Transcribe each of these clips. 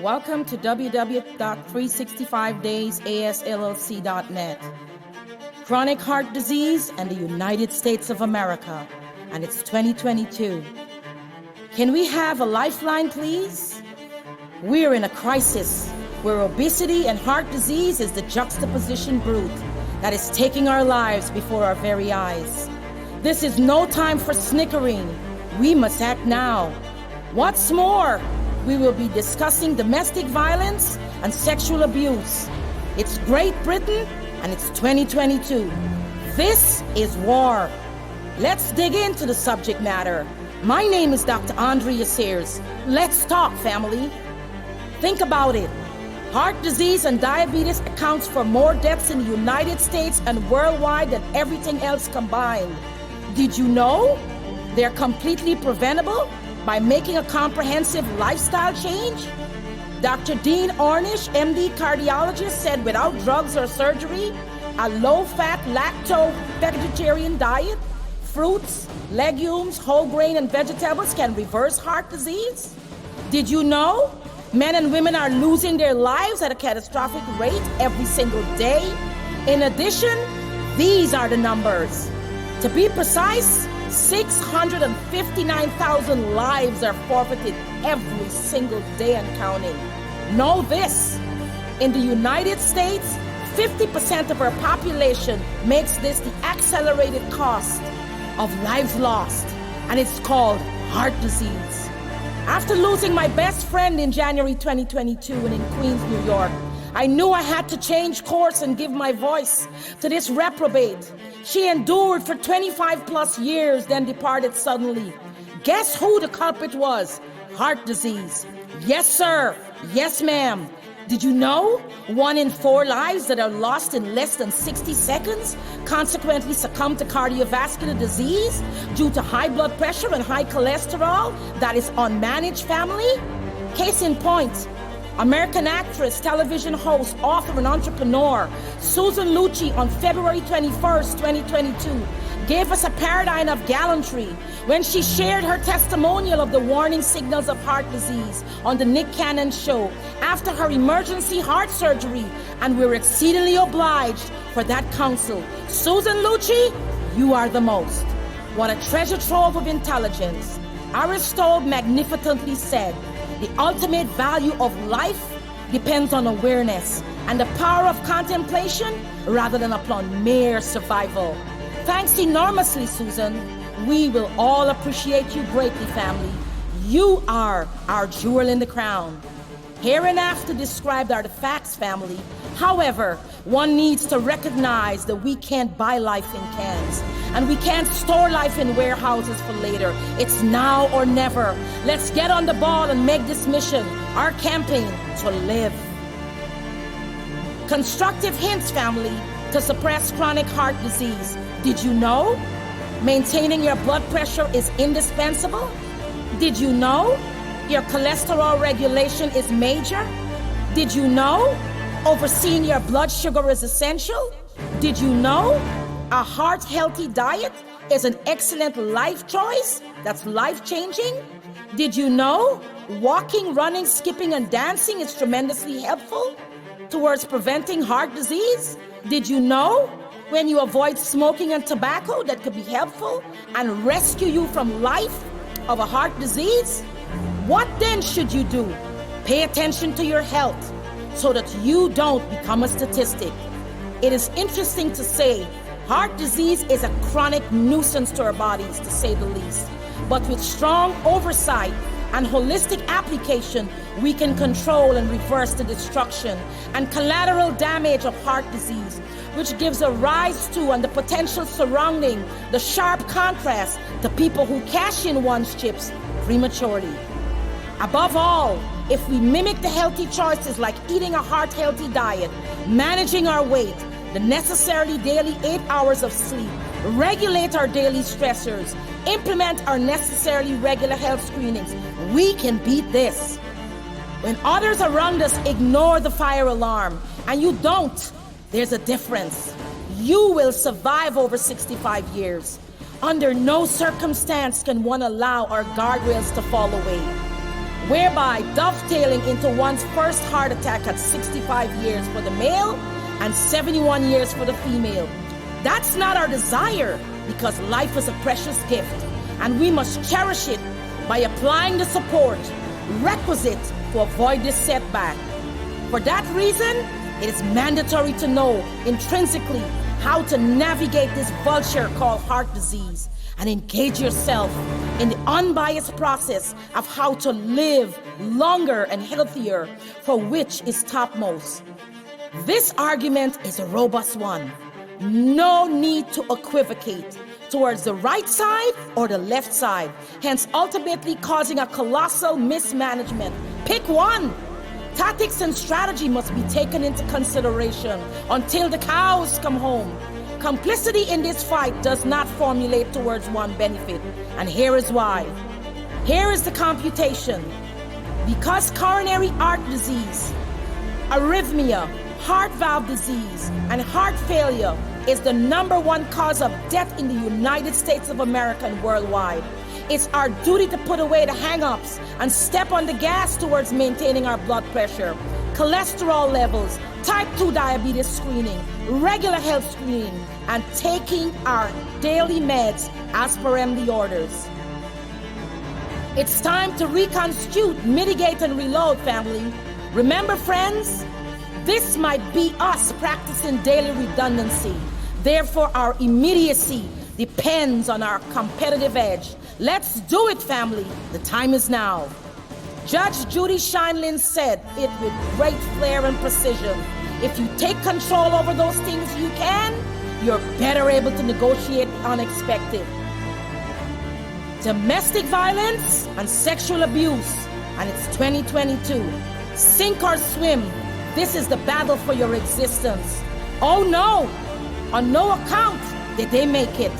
Welcome to www.365daysasllc.net. Chronic heart disease and the United States of America, and it's 2022. Can we have a lifeline, please? We're in a crisis where obesity and heart disease is the juxtaposition brute that is taking our lives before our very eyes. This is no time for snickering. We must act now. What's more, we will be discussing domestic violence and sexual abuse. It's Great Britain and it's 2022. This is war. Let's dig into the subject matter. My name is Dr. Andrea Sears. Let's talk, family. Think about it. Heart disease and diabetes accounts for more deaths in the United States and worldwide than everything else combined. Did you know they're completely preventable by making a comprehensive lifestyle change? Dr. Dean Ornish, MD cardiologist, said without drugs or surgery, a low-fat, lacto-vegetarian diet, fruits, legumes, whole grain, and vegetables can reverse heart disease. Did you know men and women are losing their lives at a catastrophic rate every single day? In addition, these are the numbers. To be precise, 659,000 lives are forfeited every single day and counting. Know this, in the United States, 50% of our population makes this the accelerated cost of lives lost, and it's called heart disease. After losing my best friend in January 2022 and in Queens, New York, I knew I had to change course and give my voice to this reprobate. She endured for 25 plus years, then departed suddenly. Guess who the culprit was? Heart disease. Yes, sir. Yes, ma'am. Did you know 1 in 4 lives that are lost in less than 60 seconds consequently succumb to cardiovascular disease due to high blood pressure and high cholesterol that is unmanaged, family? Case in point, American actress, television host, author, and entrepreneur Susan Lucci on February 21st, 2022, gave us a paradigm of gallantry when she shared her testimonial of the warning signals of heart disease on the Nick Cannon show after her emergency heart surgery, and we're exceedingly obliged for that counsel. Susan Lucci, you are the most. What a treasure trove of intelligence. Aristotle magnificently said, the ultimate value of life depends on awareness and the power of contemplation rather than upon mere survival. Thanks enormously, Susan. We will all appreciate you greatly, family. You are our jewel in the crown. Hereinafter described are the facts, family. However, one needs to recognize that we can't buy life in cans, and we can't store life in warehouses for later. It's now or never. Let's get on the ball and make this mission our campaign to live. Constructive hints, family, to suppress chronic heart disease. Did you know maintaining your blood pressure is indispensable? Did you know your cholesterol regulation is major? Did you know overseeing your blood sugar is essential? Did you know a heart-healthy diet is an excellent life choice that's life-changing? Did you know walking, running, skipping, and dancing is tremendously helpful towards preventing heart disease? Did you know when you avoid smoking and tobacco that could be helpful and rescue you from life of a heart disease? What then should you do? Pay attention to your health so that you don't become a statistic. It is interesting to say heart disease is a chronic nuisance to our bodies, to say the least. But with strong oversight and holistic application, we can control and reverse the destruction and collateral damage of heart disease, which gives a rise to and the potential surrounding the sharp contrast to people who cash in one's chips prematurely. Above all, if we mimic the healthy choices like eating a heart-healthy diet, managing our weight, the necessarily daily 8 hours of sleep, regulate our daily stressors, implement our necessarily regular health screenings, we can beat this. When others around us ignore the fire alarm and you don't, there's a difference. You will survive over 65 years. Under no circumstance can one allow our guardrails to fall away. whereby dovetailing into one's first heart attack at 65 years for the male and 71 years for the female. That's not our desire, because life is a precious gift and we must cherish it by applying the support requisite to avoid this setback. For that reason, it is mandatory to know intrinsically how to navigate this vulture called heart disease and engage yourself in the unbiased process of how to live longer and healthier, for which is topmost. This argument is a robust one. No need to equivocate towards the right side or the left side, hence ultimately causing a colossal mismanagement. Pick one. Tactics and strategy must be taken into consideration until the cows come home. Complicity in this fight does not formulate towards one benefit, and here is why. Here is the computation. Because coronary artery disease, arrhythmia, heart valve disease, and heart failure is the #1 cause of death in the United States of America and worldwide, it's our duty to put away the hang-ups and step on the gas towards maintaining our blood pressure, cholesterol levels, type 2 diabetes screening, regular health screening, and taking our daily meds as per MD orders. It's time to reconstitute, mitigate, and reload, family. Remember, friends, this might be us practicing daily redundancy. Therefore, our immediacy depends on our competitive edge. Let's do it, family. The time is now. Judge Judy Scheinlin said it with great flair and precision. If you take control over those things you can, you're better able to negotiate the unexpected. Domestic violence and sexual abuse, and it's 2022. Sink or swim, this is the battle for your existence. Oh no, on no account did they make it.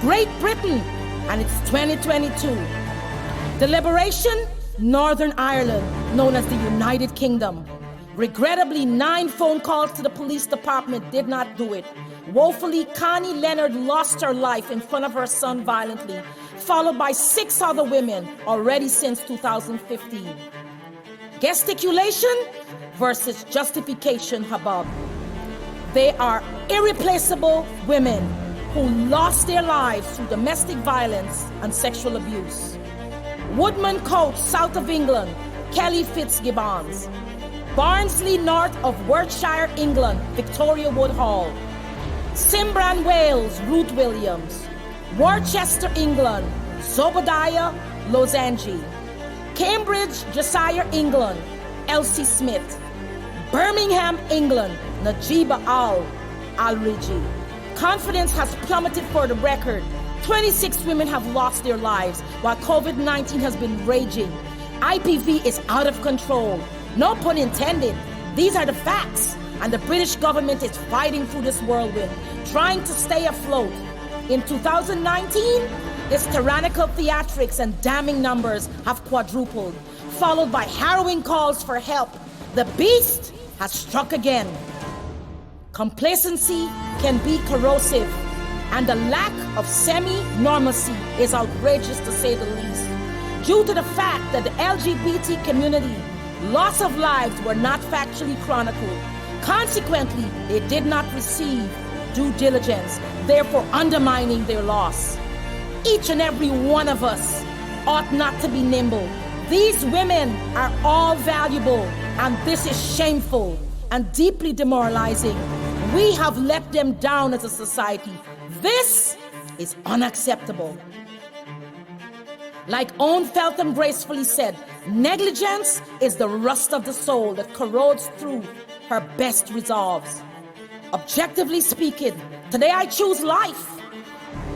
Great Britain, and it's 2022. The liberation, Northern Ireland, known as the United Kingdom. Regrettably, 9 phone calls to the police department did not do it. Woefully, Connie Leonard lost her life in front of her son violently, followed by 6 other women already since 2015. Gesticulation versus justification hubbub. They are irreplaceable women who lost their lives through domestic violence and sexual abuse. Woodman Coach, south of England, Kelly Fitzgibbons. Barnsley, north of Worcestershire, England, Victoria Woodhall. Simbran, Wales, Ruth Williams. Worcester, England, Zobadiah Losangi. Cambridge, Josiah, England, Elsie Smith. Birmingham, England, Najiba Al-Riji. Confidence has plummeted for the record. 26 women have lost their lives while COVID-19 has been raging. IPV is out of control. No pun intended. These are the facts. And the British government is fighting through this whirlwind, trying to stay afloat. In 2019, its tyrannical theatrics and damning numbers have quadrupled, followed by harrowing calls for help. The beast has struck again. Complacency can be corrosive, and the lack of semi-normalcy is outrageous to say the least. Due to the fact that the LGBT community, loss of lives were not factually chronicled. Consequently, they did not receive due diligence, therefore undermining their loss. Each and every one of us ought not to be nimble. These women are all valuable, and this is shameful and deeply demoralizing. We have let them down as a society. This is unacceptable. Like Owen Feltham gracefully said, negligence is the rust of the soul that corrodes through her best resolves. Objectively speaking, today I choose life.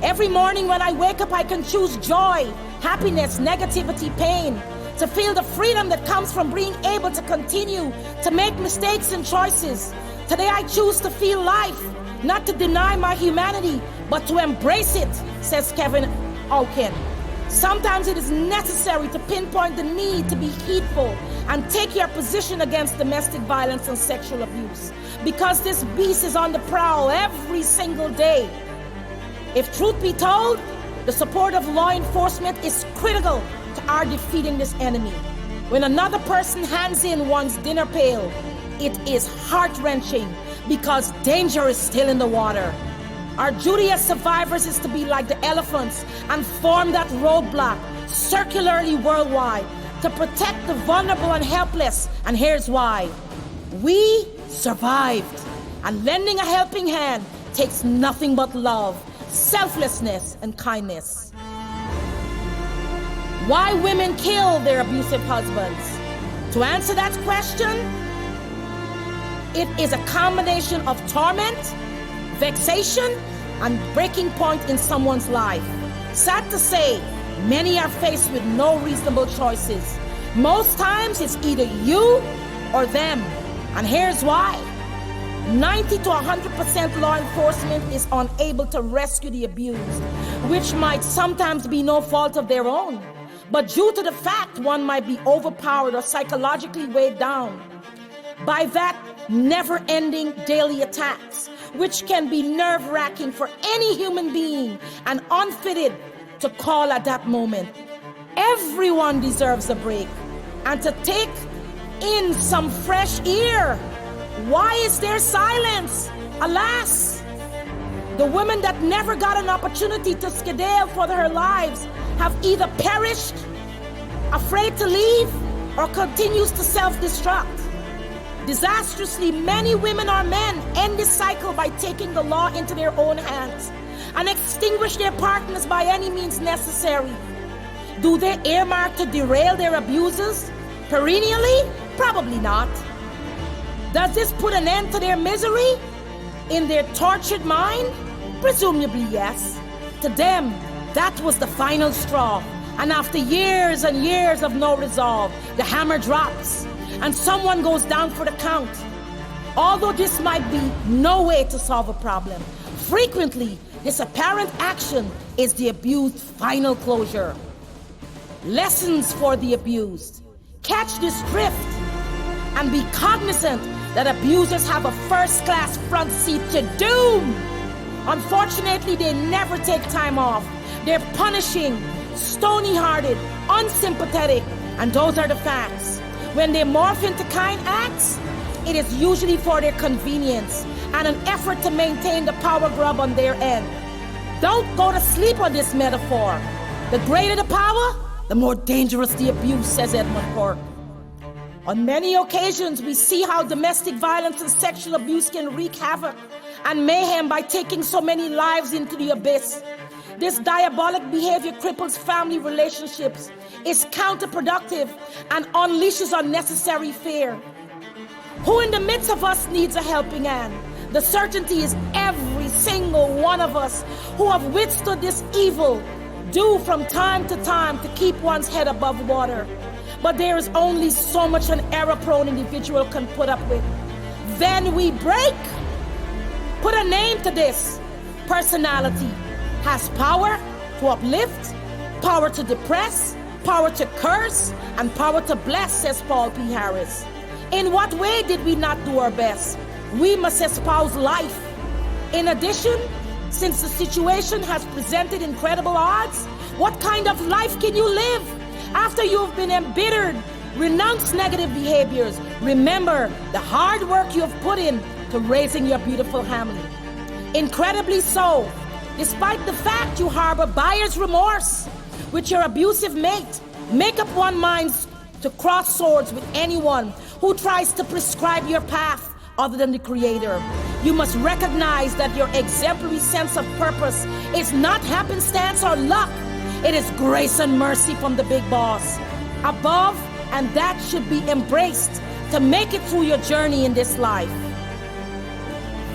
Every morning when I wake up, I can choose joy, happiness, negativity, pain, to feel the freedom that comes from being able to continue to make mistakes and choices. Today I choose to feel life, not to deny my humanity, but to embrace it, says Kevin Auken. Sometimes it is necessary to pinpoint the need to be heedful and take your position against domestic violence and sexual abuse, because this beast is on the prowl every single day. If truth be told, the support of law enforcement is critical to our defeating this enemy. When another person hands in one's dinner pail, it is heart-wrenching because danger is still in the water. Our duty as survivors is to be like the elephants and form that roadblock circularly worldwide to protect the vulnerable and helpless. And here's why. We survived. And lending a helping hand takes nothing but love, selflessness, and kindness. Why women kill their abusive husbands? To answer that question, it is a combination of torment, vexation, and breaking point in someone's life. Sad to say, many are faced with no reasonable choices. Most times it's either you or them. And here's why. 90 to 100% law enforcement is unable to rescue the abused, which might sometimes be no fault of their own, but due to the fact one might be overpowered or psychologically weighed down by that never-ending daily attacks, which can be nerve-wracking for any human being and unfitted to call at that moment. Everyone deserves a break and to take in some fresh air. Why is there silence? Alas, the women that never got an opportunity to skedaddle for their lives have either perished, afraid to leave, or continues to self-destruct. Disastrously, many women or men end this cycle by taking the law into their own hands and extinguish their partners by any means necessary. Do they earmark to derail their abusers perennially? Probably not. Does this put an end to their misery in their tortured mind? Presumably yes. To them, that was the final straw. And after years and years of no resolve, the hammer drops and someone goes down for the count. Although this might be no way to solve a problem, frequently this apparent action is the abused's final closure. Lessons for the abused. Catch this drift and be cognizant that abusers have a first-class front seat to doom. Unfortunately, they never take time off. They're punishing, stony-hearted, unsympathetic, and those are the facts. When they morph into kind acts, it is usually for their convenience and an effort to maintain the power grab on their end. Don't go to sleep on this metaphor. The greater the power, the more dangerous the abuse, says Edmund Burke. On many occasions, we see how domestic violence and sexual abuse can wreak havoc and mayhem by taking so many lives into the abyss. This diabolic behavior cripples family relationships, is counterproductive, and unleashes unnecessary fear. Who in the midst of us needs a helping hand? The certainty is every single one of us who have withstood this evil do from time to time to keep one's head above water. But there is only so much an error-prone individual can put up with. Then we break. Put a name to this. Personality has power to uplift, power to depress, power to curse, and power to bless, says Paul P. Harris. In what way did we not do our best? We must espouse life. In addition, since the situation has presented incredible odds, what kind of life can you live? After you've been embittered, renounce negative behaviors. Remember the hard work you have put in to raising your beautiful family. Incredibly so, despite the fact you harbor buyer's remorse with your abusive mate, make up one mind to cross swords with anyone who tries to prescribe your path other than the Creator. You must recognize that your exemplary sense of purpose is not happenstance or luck. It is grace and mercy from the big boss above, and that should be embraced to make it through your journey in this life.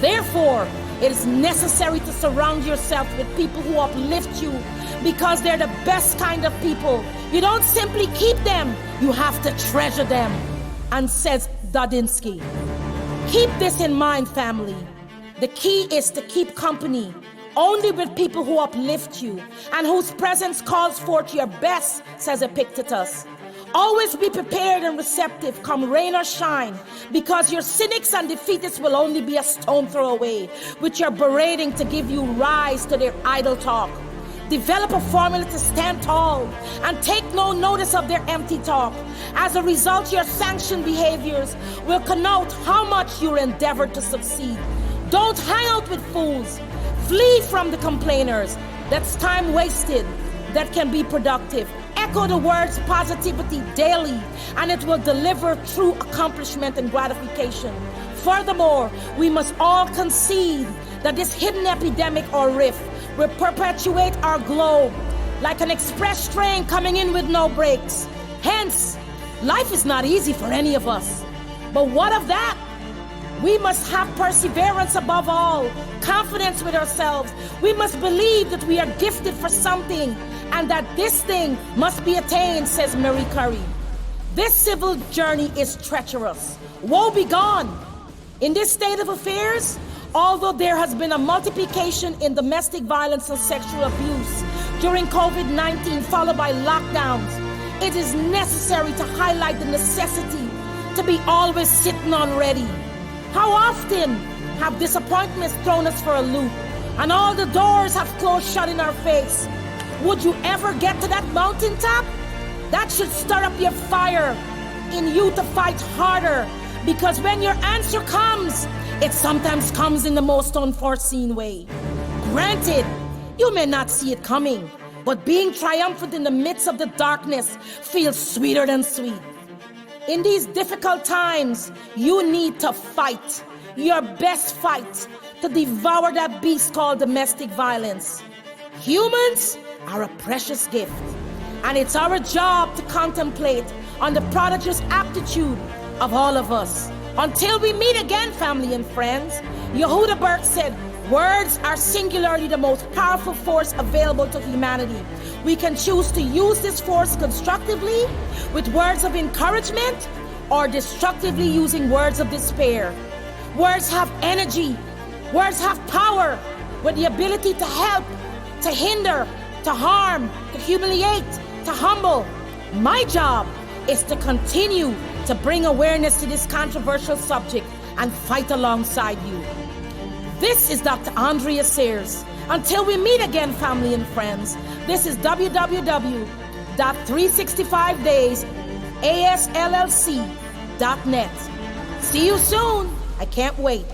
Therefore, it is necessary to surround yourself with people who uplift you, because they're the best kind of people. You don't simply keep them, you have to treasure them. And says Dodinsky. Keep this in mind, family. The key is to keep company only with people who uplift you and whose presence calls forth your best, says Epictetus. Always be prepared and receptive, come rain or shine, because your cynics and defeatists will only be a stone throw away, with your berating to give you rise to their idle talk. develop a formula to stand tall and take no notice of their empty talk. As a result, your sanctioned behaviors will connote how much you endeavored to succeed. Don't hang out with fools. Flee from the complainers. That's time wasted that can be productive. Echo the words positivity daily, and it will deliver true accomplishment and gratification. Furthermore, we must all concede that this hidden epidemic or rift will perpetuate our globe like an express train coming in with no brakes. Hence, life is not easy for any of us. But what of that? We must have perseverance above all, confidence with ourselves. We must believe that we are gifted for something and that this thing must be attained, says Marie Curie. This civil journey is treacherous. Woe be gone. In this state of affairs, although there has been a multiplication in domestic violence and sexual abuse during COVID-19 followed by lockdowns, it is necessary to highlight the necessity to be always sitting on ready. How often have disappointments thrown us for a loop and all the doors have closed shut in our face? Would you ever get to that mountaintop? That should stir up your fire in you to fight harder, because when your answer comes, it sometimes comes in the most unforeseen way. Granted, you may not see it coming, but being triumphant in the midst of the darkness feels sweeter than sweet. In these difficult times, you need to fight your best fight to devour that beast called domestic violence. Humans are a precious gift, and it's our job to contemplate on the prodigious aptitude of all of us. Until we meet again, family and friends, Yehuda Burke said, words are singularly the most powerful force available to humanity. We can choose to use this force constructively with words of encouragement or destructively using words of despair. Words have energy. Words have power with the ability to help, to hinder, to harm, to humiliate, to humble. My job is to continue to bring awareness to this controversial subject and fight alongside you. This is Dr. Andrea Sears. Until we meet again, family and friends, this is www.365daysASLLC.net. See you soon. I can't wait.